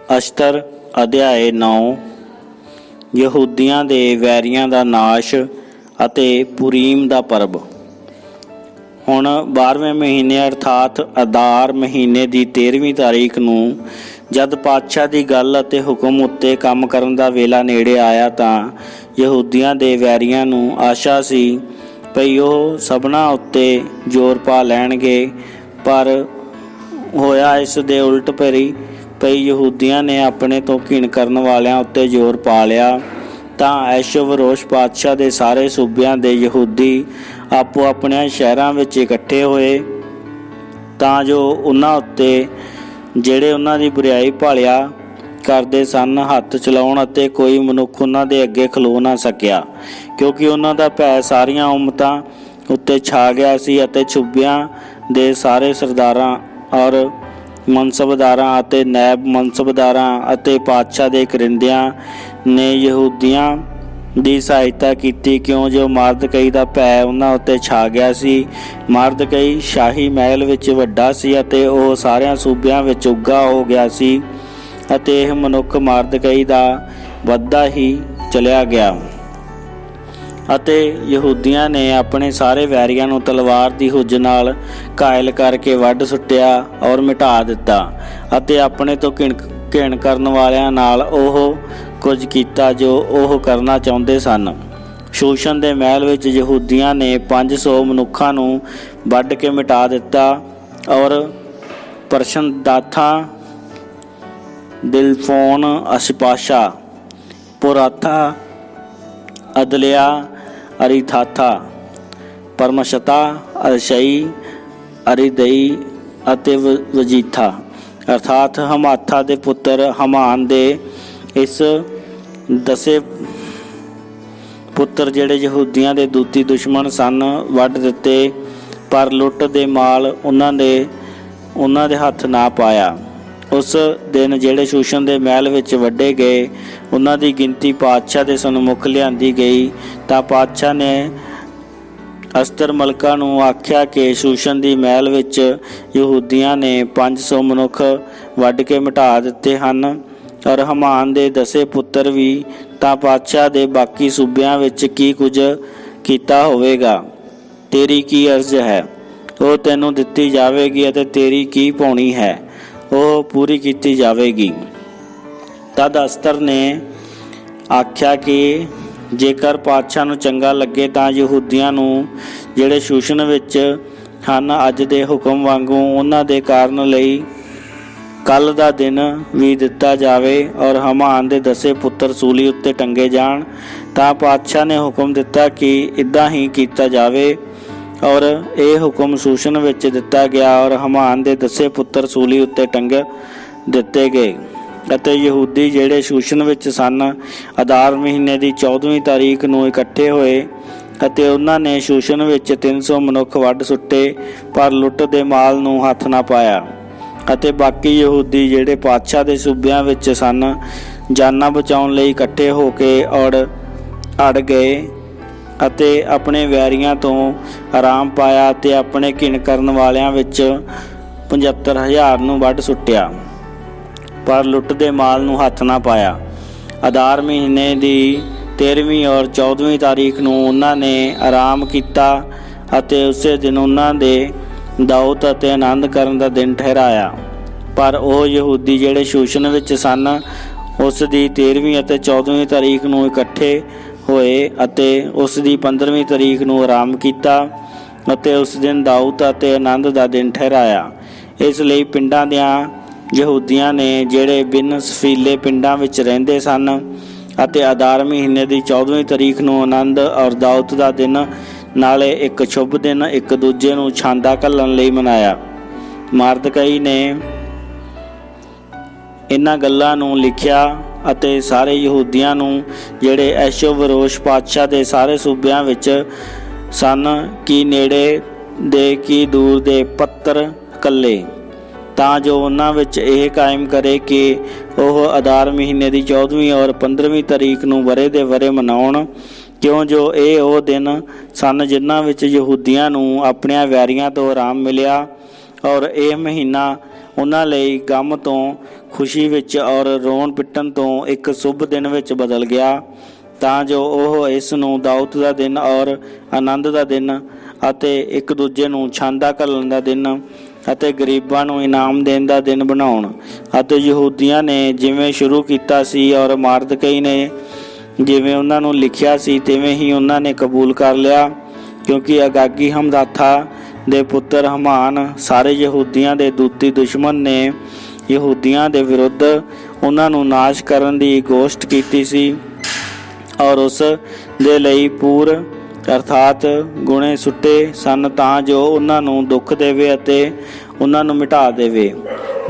ਅਸ਼ਤਰ ਅਧਿਆਇ 9 ਯਹੂਦੀਆਂ ਦੇ ਵੈਰੀਆਂ ਦਾ ਨਾਸ਼ ਅਤੇ ਪੁਰੀਮ ਦਾ ਪਰਬ। ਹੁਣ 12ਵੇਂ ਮਹੀਨੇ ਅਰਥਾਤ ਅਦਾਰ ਮਹੀਨੇ ਦੀ 13ਵੀਂ ਤਾਰੀਖ ਨੂੰ ਜਦ ਪਾਤਸ਼ਾਹ ਦੀ ਗੱਲ ਅਤੇ ਹੁਕਮ ਉੱਤੇ ਕੰਮ ਕਰਨ ਦਾ ਵੇਲਾ ਨੇੜੇ ਆਇਆ ਤਾਂ ਯਹੂਦੀਆਂ ਦੇ ਵੈਰੀਆਂ ਨੂੰ ਆਸ਼ਾ ਸੀ ਭਈ ਉਹ ਸਭਨਾਂ ਉੱਤੇ ਜ਼ੋਰ ਪਾ ਲੈਣਗੇ, ਪਰ ਹੋਇਆ ਇਸ ਦੇ ਉਲਟ ਭਈ ਯਹੂਦੀਆਂ ਨੇ ਆਪਣੇ ਤੋਂ ਘਿਣ ਕਰਨ ਵਾਲਿਆਂ ਉੱਤੇ ਜ਼ੋਰ ਪਾ ਲਿਆ। ਤਾਂ ਐਸ਼ਵਰੋਸ਼ ਪਾਤਸ਼ਾਹ ਦੇ ਸਾਰੇ ਸੂਬਿਆਂ ਦੇ ਯਹੂਦੀ ਆਪੋ ਆਪਣੇ ਸ਼ਹਿਰਾਂ ਵਿੱਚ ਇਕੱਠੇ ਹੋਏ ਤਾਂ ਜੋ ਉਹਨਾਂ ਉੱਤੇ ਜਿਹੜੇ ਉਹਨਾਂ ਦੀ ਬੁਰਾਈ ਭਾਲਿਆ ਕਰਦੇ ਸਨ ਹੱਥ ਚਲਾਉਣ, ਅਤੇ ਕੋਈ ਮਨੁੱਖ ਉਹਨਾਂ ਦੇ ਅੱਗੇ ਖਲੋ ਨਾ ਸਕਿਆ, ਕਿਉਂਕਿ ਉਹਨਾਂ ਦਾ ਭੈ ਸਾਰੀਆਂ ਉਮਤਾਂ ਉੱਤੇ ਛਾ ਗਿਆ ਸੀ। ਅਤੇ ਸੂਬਿਆਂ ਦੇ ਸਾਰੇ ਸਰਦਾਰਾਂ ਔਰ ਮਨਸਬਦਾਰਾਂ ਅਤੇ ਨੈਬ ਮਨਸਬਦਾਰਾਂ ਅਤੇ ਪਾਤਸ਼ਾਹ ਦੇ ਕਰਿੰਦਿਆਂ ਨੇ ਯਹੂਦੀਆਂ ਦੀ ਸਹਾਇਤਾ ਕੀਤੀ, ਕਿਉਂ ਜੋ ਮਰਦਕਈ ਦਾ ਭੈ ਉਹਨਾਂ ਉੱਤੇ ਛਾ ਗਿਆ ਸੀ। ਮਰਦਕਈ ਸ਼ਾਹੀ ਮਹਿਲ ਵਿੱਚ ਵੱਡਾ ਸੀ ਅਤੇ ਉਹ ਸਾਰਿਆਂ ਸੂਬਿਆਂ ਵਿੱਚ ਉੱਘਾ ਹੋ ਗਿਆ ਸੀ, ਅਤੇ ਇਹ ਮਨੁੱਖ ਮਰਦਕਈ ਦਾ ਵੱਧਦਾ ਹੀ ਚਲਿਆ ਗਿਆ। ਅਤੇ ਯਹੂਦੀਆਂ ਨੇ ਆਪਣੇ ਸਾਰੇ ਵੈਰੀਆਂ ਨੂੰ ਤਲਵਾਰ ਦੀ ਹੁੱਜ ਨਾਲ ਘਾਇਲ ਕਰਕੇ ਵੱਢ ਸੁੱਟਿਆ ਔਰ ਮਿਟਾ ਦਿੱਤਾ, ਅਤੇ ਆਪਣੇ ਤੋਂ ਘਿਣ ਕਰਨ ਵਾਲਿਆਂ ਨਾਲ ਉਹ ਕੁਝ ਕੀਤਾ ਜੋ ਉਹ ਕਰਨਾ ਚਾਹੁੰਦੇ ਸਨ। ਸ਼ੂਸ਼ਨ ਦੇ ਮਹਿਲ ਵਿੱਚ ਯਹੂਦੀਆਂ ਨੇ 500 ਮਨੁੱਖਾਂ ਨੂੰ ਵੱਢ ਕੇ ਮਿਟਾ ਦਿੱਤਾ, ਔਰ ਪਰਸ਼ਨਦਾਥਾ, ਦਿਲਫੋਨ, ਅਸ਼ਪਾਸ਼ਾ, ਪੁਰਾਥਾ, ਅਦਲਿਆ, ਅਰੀਥਾਥਾ, ਪਰਮਸ਼ਤਾ, ਅਰਸ਼ਈ, ਅਰੀਦਈ ਅਤੇ ਵਜੀਥਾ ਅਰਥਾਤ ਹਮਾਥਾ ਦੇ ਪੁੱਤਰ ਹਮਾਨ ਦੇ ਇਸ 10 ਪੁੱਤਰ ਜਿਹੜੇ ਯਹੂਦੀਆਂ ਦੇ ਦੂਤੀ ਦੁਸ਼ਮਣ ਸਨ ਵੱਢ ਦਿੱਤੇ, ਪਰ ਲੁੱਟ ਦੇ ਮਾਲ ਉਹਨਾਂ ਦੇ ਹੱਥ ਨਾ ਪਾਇਆ। ਉਸ ਦਿਨ ਜਿਹੜੇ ਸ਼ੂਸ਼ਨ ਦੇ ਮਹਿਲ ਵਿੱਚ ਵੱਢੇ ਗਏ ਉਹਨਾਂ ਦੀ ਗਿਣਤੀ ਪਾਤਸ਼ਾਹ ਦੇ ਸਨਮੁਖ ਲਿਆਂਦੀ ਗਈ ਤਾਂ ਪਾਤਸ਼ਾਹ ਨੇ ਅਸਤਰ ਮਲਕਾ ਨੂੰ ਆਖਿਆ ਕਿ ਸ਼ੂਸ਼ਨ ਦੀ ਮਹਿਲ ਵਿੱਚ ਯਹੂਦੀਆਂ ਨੇ 500 ਮਨੁੱਖ ਵੱਢ ਕੇ ਮਿਟਾ ਦਿੱਤੇ ਹਨ, ਔਰ ਹਮਾਨ ਦੇ 10 ਪੁੱਤਰ ਵੀ, ਤਾਂ ਪਾਤਸ਼ਾਹ ਦੇ ਬਾਕੀ ਸੂਬਿਆਂ ਵਿੱਚ ਕੀ ਕੁਝ ਕੀਤਾ ਹੋਵੇਗਾ। ਤੇਰੀ ਕੀ ਅਰਜ਼ ਹੈ, ਉਹ ਤੈਨੂੰ ਦਿੱਤੀ ਜਾਵੇਗੀ, ਅਤੇ ਤੇਰੀ ਕੀ ਪਾਉਣੀ ਹੈ, ਉਹ ਪੂਰੀ ਕੀਤੀ ਜਾਵੇਗੀ। ਤਦ ਅਸਤਰ ਨੇ ਆਖਿਆ ਕਿ ਜੇਕਰ ਪਾਤਸ਼ਾਹ ਨੂੰ ਚੰਗਾ ਲੱਗੇ ਤਾਂ ਯਹੂਦੀਆਂ ਨੂੰ ਜਿਹੜੇ ਸ਼ੂਸ਼ਨ ਵਿੱਚ ਹਨ ਅੱਜ ਦੇ ਹੁਕਮ ਵਾਂਗੂ ਉਹਨਾਂ ਦੇ ਕਾਰਨ ਲਈ ਕੱਲ੍ਹ ਦਾ ਦਿਨ ਵੀ ਦਿੱਤਾ ਜਾਵੇ, ਔਰ ਹਮਾਨ ਦੇ 10 ਪੁੱਤਰ ਸੂਲੀ ਉੱਤੇ ਟੰਗੇ ਜਾਣ। ਤਾਂ ਪਾਤਸ਼ਾਹ ਨੇ ਹੁਕਮ ਦਿੱਤਾ ਕਿ ਇੱਦਾਂ ਹੀ ਕੀਤਾ ਜਾਵੇ, ਔਰ ਇਹ ਹੁਕਮ ਸ਼ੂਸ਼ਨ ਵਿੱਚ ਦਿੱਤਾ ਗਿਆ, ਔਰ ਹਮਾਨ ਦੇ 10 ਪੁੱਤਰ ਸੂਲੀ ਉੱਤੇ ਟੰਗ ਦਿੱਤੇ ਗਏ। ਅਤੇ ਯਹੂਦੀ ਜਿਹੜੇ ਸ਼ੂਸ਼ਨ ਵਿੱਚ ਸਨ ਅਦਾਰ ਮਹੀਨੇ ਦੀ 14ਵੀਂ ਤਾਰੀਖ ਨੂੰ ਇਕੱਠੇ ਹੋਏ, ਅਤੇ ਉਹਨਾਂ ਨੇ ਸ਼ੂਸ਼ਨ ਵਿੱਚ 300 ਮਨੁੱਖ ਵੱਢ ਸੁੱਟੇ, ਪਰ ਲੁੱਟ ਦੇ ਮਾਲ ਨੂੰ ਹੱਥ ਨਾ ਪਾਇਆ। ਅਤੇ ਬਾਕੀ ਯਹੂਦੀ ਜਿਹੜੇ ਪਾਤਸ਼ਾਹ ਦੇ ਸੂਬਿਆਂ ਵਿੱਚ ਸਨ ਜਾਨਾਂ ਬਚਾਉਣ ਲਈ ਇਕੱਠੇ ਹੋ ਕੇ ਅੜ ਗਏ, ਅਤੇ ਆਪਣੇ ਵੈਰੀਆਂ ਤੋਂ ਆਰਾਮ ਪਾਇਆ, ਅਤੇ ਆਪਣੇ ਘਿਣ ਕਰਨ ਵਾਲਿਆਂ ਵਿੱਚ 75,000 ਨੂੰ ਵੱਢ ਸੁੱਟਿਆ, ਪਰ ਲੁੱਟ ਦੇ ਮਾਲ ਨੂੰ ਹੱਥ ਨਾ ਪਾਇਆ। ਅਦਾਰ ਮਹੀਨੇ ਦੀ 13ਵੀਂ ਔਰ 14ਵੀਂ ਤਾਰੀਖ ਨੂੰ ਉਹਨਾਂ ਨੇ ਆਰਾਮ ਕੀਤਾ, ਅਤੇ ਉਸੇ ਦਿਨ ਉਹਨਾਂ ਦੇ ਦਾਊਦ ਅਤੇ ਆਨੰਦ ਕਰਨ ਦਾ ਦਿਨ ਠਹਿਰਾਇਆ। ਪਰ ਉਹ ਯਹੂਦੀ ਜਿਹੜੇ ਸ਼ੂਸ਼ਨ ਵਿੱਚ ਸਨ ਉਸ ਦੀ 13ਵੀਂ ਅਤੇ 14ਵੀਂ ਤਾਰੀਖ ਨੂੰ ਇਕੱਠੇ ਹੋਏ, ਅਤੇ ਉਸ ਦੀ 15ਵੀਂ ਤਾਰੀਖ ਨੂੰ ਆਰਾਮ ਕੀਤਾ, ਅਤੇ ਉਸ ਦਿਨ ਦਾਊਦ ਅਤੇ ਆਨੰਦ ਦਾ ਦਿਨ ਠਹਿਰਾਇਆ। ਇਸ ਲਈ ਪਿੰਡਾਂ ਦਿਆਂ ਯਹੂਦੀਆਂ ਨੇ ਜਿਹੜੇ ਬਿਨ ਸਫੀਲੇ ਪਿੰਡਾਂ ਵਿੱਚ ਰਹਿੰਦੇ ਸਨ ਅਤੇ ਅਦਾਰ ਮਹੀਨੇ ਦੀ 14ਵੀਂ ਤਾਰੀਖ ਨੂੰ ਆਨੰਦ ਔਰ ਦਾਊਦ ਦਾ ਦਿਨ ਨਾਲੇ ਇੱਕ ਸ਼ੁਭ ਦਿਨ ਇੱਕ ਦੂਜੇ ਨੂੰ ਛਾਂਦਾ ਘੱਲਣ ਲਈ ਮਨਾਇਆ। ਮਰਦਕਈ ਨੇ ਇਹਨਾਂ ਗੱਲਾਂ ਨੂੰ ਲਿਖਿਆ ਅਤੇ ਸਾਰੇ ਯਹੂਦੀਆਂ ਨੂੰ ਜਿਹੜੇ ਐਸ਼ਵਰੋਸ਼ ਪਾਤਸ਼ਾਹ ਦੇ ਸਾਰੇ ਸੂਬਿਆਂ ਵਿੱਚ ਸਨ, ਕੀ ਨੇੜੇ ਦੇ ਕੀ ਦੂਰ ਦੇ, ਪੱਤਰ ਕੱਲੇ, ਤਾਂ ਜੋ ਉਹਨਾਂ ਵਿੱਚ ਇਹ ਕਾਇਮ ਕਰੇ ਕਿ ਉਹ ਅਦਾਰ ਮਹੀਨੇ ਦੀ 14ਵੀਂ ਔਰ 15ਵੀਂ ਤਾਰੀਖ ਨੂੰ ਵਰੇ ਦੇ ਵਰੇ ਮਨਾਉਣ, ਕਿਉਂ ਜੋ ਇਹ ਉਹ ਦਿਨ ਸਨ ਜਿਨ੍ਹਾਂ ਵਿੱਚ ਯਹੂਦੀਆਂ ਨੂੰ ਆਪਣਿਆਂ ਵੈਰੀਆਂ ਤੋਂ ਆਰਾਮ ਮਿਲਿਆ, ਔਰ ਇਹ ਮਹੀਨਾ ਉਹਨਾਂ ਲਈ ਗਮ ਤੋਂ खुशी विच और रोण पिट्टण तो एक शुभ दिन विच बदल गया, ਤਾਂ ਜੋ ਉਹ ਇਸ ਨੂੰ ਦਾਊਦ ਦਾ ਦਿਨ ਔਰ ਆਨੰਦ ਦਾ ਦਿਨ ਅਤੇ ਇੱਕ ਦੂਜੇ ਨੂੰ ਛਾਂਦਾ ਘੱਲਣ ਦਾ ਦਿਨ ਅਤੇ ਗਰੀਬਾਂ ਨੂੰ ਇਨਾਮ ਦੇਣ ਦਾ ਦਿਨ ਬਣਾਉਣ। ਅਤੇ ਯਹੂਦੀਆਂ ਨੇ ਜਿਵੇਂ ਸ਼ੁਰੂ ਕੀਤਾ ਸੀ ਔਰ ਮਾਰਦਕਈ ਨੇ ਜਿਵੇਂ ਉਹਨਾਂ ਨੂੰ ਲਿਖਿਆ ਸੀ ਤਿਵੇਂ ਹੀ ਉਹਨਾਂ ਨੇ ਕਬੂਲ ਕਰ ਲਿਆ, ਕਿਉਂਕਿ ਅਗਾਗੀ ਹਮਦਾਥਾ ਦੇ ਪੁੱਤਰ ਹਮਾਨ ਸਾਰੇ ਯਹੂਦੀਆਂ ਦੇ ਦੂਤੀ ਦੁਸ਼ਮਣ ਨੇ ਯਹੂਦੀਆਂ ਦੇ ਵਿਰੁੱਧ ਉਹਨਾਂ ਨੂੰ ਨਾਸ਼ ਕਰਨ ਦੀ ਗੋਸ਼ਟ ਕੀਤੀ ਸੀ ਔਰ ਉਸ ਦੇ ਲਈ ਪੂਰ ਅਰਥਾਤ ਗੁਣੇ ਸੁੱਟੇ ਸਨ ਤਾਂ ਜੋ ਉਹਨਾਂ ਨੂੰ ਦੁੱਖ ਦੇਵੇ ਅਤੇ ਉਹਨਾਂ ਨੂੰ ਮਿਟਾ ਦੇਵੇ।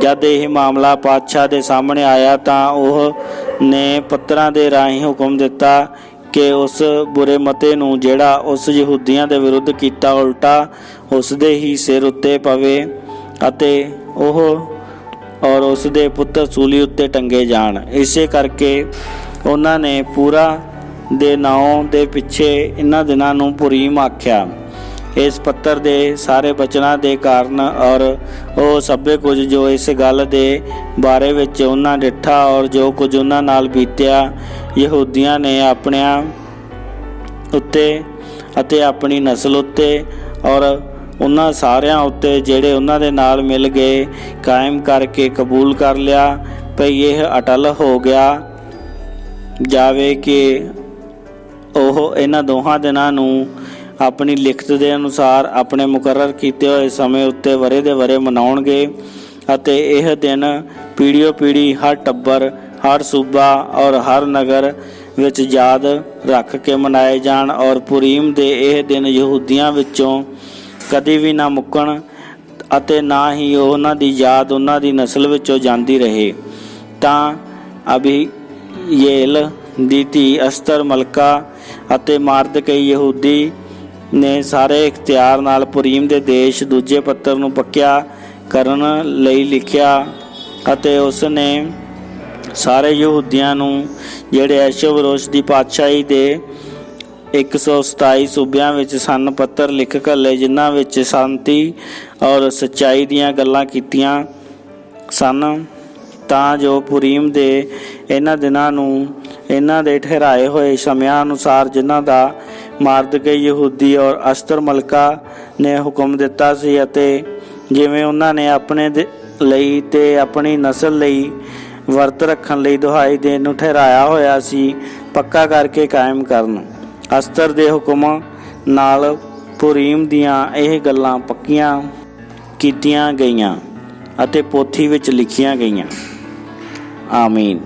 ਜਦ ਇਹ ਮਾਮਲਾ ਪਾਤਸ਼ਾਹ ਦੇ ਸਾਹਮਣੇ ਆਇਆ ਤਾਂ ਉਹ ਨੇ ਪੱਤਰਾਂ ਦੇ ਰਾਹੀਂ ਹੁਕਮ ਦਿੱਤਾ ਕਿ ਉਸ ਬੁਰੇ ਮਤੇ ਨੂੰ ਜਿਹੜਾ ਉਸ ਯਹੂਦੀਆਂ ਦੇ ਵਿਰੁੱਧ ਕੀਤਾ ਉਲਟਾ ਉਸ ਦੇ ਹੀ ਸਿਰ ਉੱਤੇ ਪਵੇ ਅਤੇ ਉਹ ਔਰ ਉਸ ਦੇ ਪੁੱਤਰ ਸੂਲੀ ਉੱਤੇ ਟੰਗੇ ਜਾਣ। ਇਸੇ ਕਰਕੇ ਉਹਨਾਂ ਨੇ ਪੂਰਾ ਦੇ ਨਾਂ ਦੇ ਪਿੱਛੇ ਇਹਨਾਂ ਦਿਨਾਂ ਨੂੰ ਪੁਰੀਮ ਆਖਿਆ। ਇਸ ਪੱਤਰ ਦੇ ਸਾਰੇ ਬਚਨਾਂ ਦੇ ਕਾਰਨ ਔਰ ਉਹ ਸਭੇ ਕੁਝ ਜੋ ਇਸ ਗੱਲ ਦੇ ਬਾਰੇ ਵਿੱਚ ਉਹਨਾਂ ਡਿੱਠਾ ਔਰ ਜੋ ਕੁਝ ਉਹਨਾਂ ਨਾਲ ਬੀਤਿਆ ਯਹੂਦੀਆਂ ਨੇ ਆਪਣਿਆਂ ਉੱਤੇ ਅਤੇ ਆਪਣੀ ਨਸਲ ਉੱਤੇ ਔਰ ਉਹਨਾਂ ਸਾਰਿਆਂ ਉੱਤੇ ਜਿਹੜੇ ਉਹਨਾਂ ਦੇ ਨਾਲ ਮਿਲ ਗਏ ਕਾਇਮ ਕਰਕੇ ਕਬੂਲ ਕਰ ਲਿਆ ਭਈ ਇਹ ਅਟਲ ਹੋ ਗਿਆ ਜਾਵੇ ਕਿ ਉਹ ਇਹਨਾਂ ਦੋਹਾਂ ਦਿਨਾਂ ਨੂੰ ਆਪਣੀ ਲਿਖਤ ਦੇ ਅਨੁਸਾਰ ਆਪਣੇ ਮੁਕਰਰ ਕੀਤੇ ਹੋਏ ਸਮੇਂ ਉੱਤੇ ਵਰੇ ਦੇ ਵਰੇ ਮਨਾਉਣਗੇ ਅਤੇ ਇਹ ਦਿਨ ਪੀੜ੍ਹੀਓ ਪੀੜ੍ਹੀ ਹਰ ਟੱਬਰ ਹਰ ਸੂਬਾ ਔਰ ਹਰ ਨਗਰ ਵਿੱਚ ਯਾਦ ਰੱਖ ਕੇ ਮਨਾਏ ਜਾਣ ਔਰ ਪੁਰੀਮ ਦੇ ਇਹ ਦਿਨ ਯਹੂਦੀਆਂ ਵਿੱਚੋਂ ਕਦੇ ਵੀ ਨਾ ਮੁੱਕਣ ਅਤੇ ਨਾ ਹੀ ਉਹਨਾਂ ਦੀ ਯਾਦ ਉਹਨਾਂ ਦੀ ਨਸਲ ਵਿੱਚੋਂ ਜਾਂਦੀ ਰਹੇ। ਤਾਂ ਅਬੀਯੇਲ ਦੀ ਧੀ ਅਸਤਰ ਮਲਕਾ ਅਤੇ ਮਾਰਦਕਈ ਯਹੂਦੀ ਨੇ ਸਾਰੇ ਇਖਤਿਆਰ ਨਾਲ ਪੁਰੀਮ ਦੇ ਦੇਸ਼ ਦੂਜੇ ਪੱਤਰ ਨੂੰ ਪੱਕਿਆ ਕਰਨ ਲਈ ਲਿਖਿਆ ਅਤੇ ਉਸ ਨੇ ਸਾਰੇ ਯਹੂਦੀਆਂ ਨੂੰ ਜਿਹੜੇ ਐਸ਼ਵਰੋਸ਼ ਦੀ ਪਾਤਸ਼ਾਹੀ ਦੇ 127 ਸੂਬਿਆਂ ਵਿੱਚ ਸਨ ਪੱਤਰ ਲਿਖ ਘੱਲੇ, ਜਿਨ੍ਹਾਂ ਵਿੱਚ ਸ਼ਾਂਤੀ ਔਰ ਸੱਚਾਈ ਦੀਆਂ ਗੱਲਾਂ ਕੀਤੀਆਂ ਸਨ ਤਾਂ ਜੋ ਪੁਰੀਮ ਦੇ ਇਹਨਾਂ ਦਿਨਾਂ ਨੂੰ ਇਹਨਾਂ ਦੇ ਠਹਿਰਾਏ ਹੋਏ ਸਮਿਆਂ ਅਨੁਸਾਰ ਜਿਨ੍ਹਾਂ ਦਾ ਮਾਰਦਕਈ ਯਹੂਦੀ ਔਰ ਅਸਤਰ ਮਲਕਾ ਨੇ ਹੁਕਮ ਦਿੱਤਾ ਸੀ ਅਤੇ ਜਿਵੇਂ ਉਹਨਾਂ ਨੇ ਆਪਣੇ ਲਈ ਤੇ ਆਪਣੀ ਨਸਲ ਲਈ ਵਰਤ ਰੱਖਣ ਲਈ ਦੁਹਾਈ ਦੇਣ ਨੂੰ ਠਹਿਰਾਇਆ ਹੋਇਆ ਸੀ ਪੱਕਾ ਕਰਕੇ ਕਾਇਮ ਕਰਨ। ਅਸਤਰ ਦੇ ਹੁਕਮ ਨਾਲ ਪੁਰੀਮ ਦੀਆਂ ਇਹ ਗੱਲਾਂ ਪੱਕੀਆਂ ਕੀਤੀਆਂ ਗਈਆਂ ਅਤੇ ਪੋਥੀ ਵਿੱਚ ਲਿਖੀਆਂ ਗਈਆਂ। ਆਮੀਨ।